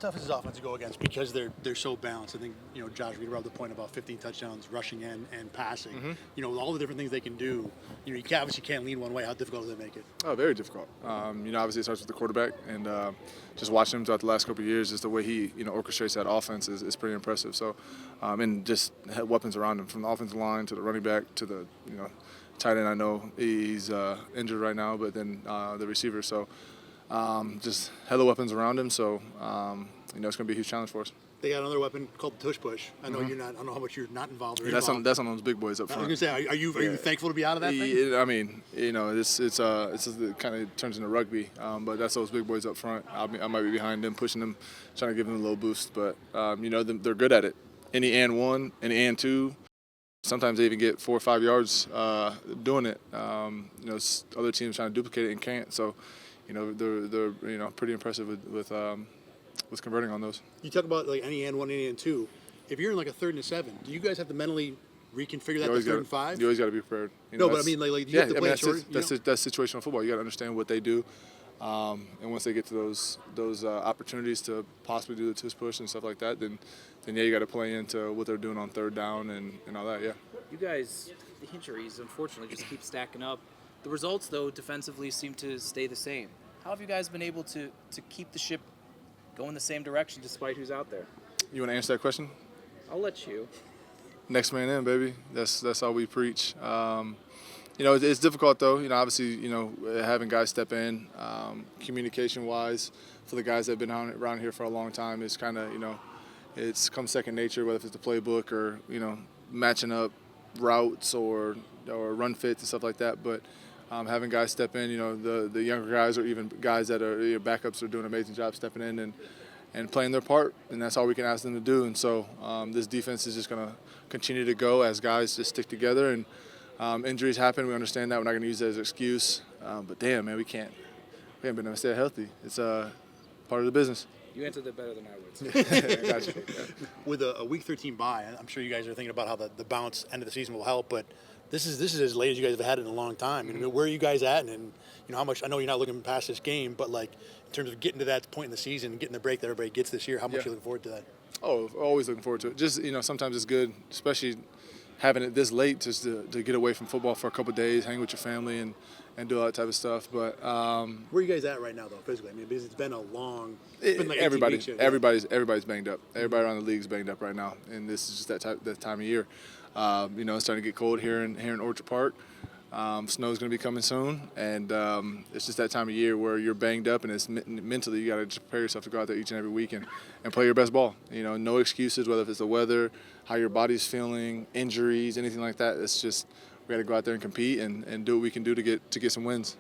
tough is his offense to go against because they're so balanced? I think Josh Reed brought up the point about 15 touchdowns rushing and passing. Mm-hmm. With all the different things they can do. You obviously can't lean one way. How difficult does that make it? Oh, very difficult. Obviously it starts with the quarterback, and just watching him throughout the last couple of years, just the way he orchestrates that offense is pretty impressive. So, and just had weapons around him from the offensive line to the running back to the tight end. I know he's injured right now, but then the receiver. So. Just hella weapons around him, so it's going to be a huge challenge for us. They got another weapon called the tush push. I know you're not. I don't know how much you're not involved. That's on those big boys up front. I was going to say, are you thankful to be out of that thing? I mean, it kind of turns into rugby, but that's those big boys up front. I might be behind them, pushing them, trying to give them a little boost, but they're good at it. Any and one, any and two. Sometimes they even get 4 or 5 yards doing it. Other teams trying to duplicate it and can't. So. They're pretty impressive with converting on those. You talk about like any and one, any and two. If you're in like a 3rd and 7, do you guys have to mentally reconfigure that to 3rd and 5? You always got to be prepared. But I mean, like you have to play that's situational football. You got to understand what they do, and once they get to those opportunities to possibly do the tush push and stuff like that, then you got to play into what they're doing on 3rd down and all that. Yeah. You guys, the injuries unfortunately just keep stacking up. The results, though, defensively seem to stay the same. How have you guys been able to keep the ship going the same direction despite who's out there? You want to answer that question? I'll let you. Next man in, baby. That's all we preach. It's difficult, though. Obviously, having guys step in, communication-wise, for the guys that have been around here for a long time, is kind of, it's come second nature, whether it's the playbook or, matching up routes or run fits and stuff like that. But having guys step in, the younger guys or even guys that are backups are doing an amazing job stepping in and playing their part, and that's all we can ask them to do. And so this defense is just going to continue to go as guys just stick together. And injuries happen. We understand that. We're not going to use that as an excuse. But damn, man, we haven't been able to stay healthy. It's part of the business. You answered that better than I would. Gotcha. With a Week 13 bye, I'm sure you guys are thinking about how the bounce end of the season will help, but this is as late as you guys have had it in a long time. Where are you guys at? And how much? I know you're not looking past this game, but like in terms of getting to that point in the season, getting the break that everybody gets this year, how much are you looking forward to that? Oh, always looking forward to it. Just sometimes it's good, especially having it this late, just to get away from football for a couple of days, hang with your family, and do all that type of stuff. But where are you guys at right now, though, physically? Because it's been a long. It's been like everybody's banged up. Everybody Mm-hmm. around the league's banged up right now, and this is just that time of year. It's starting to get cold here in Orchard Park. Snow's going to be coming soon, and it's just that time of year where you're banged up, and it's mentally you got to just prepare yourself to go out there each and every week and play your best ball. No excuses, whether it's the weather, how your body's feeling, injuries, anything like that. It's just we got to go out there and compete and do what we can do to get some wins.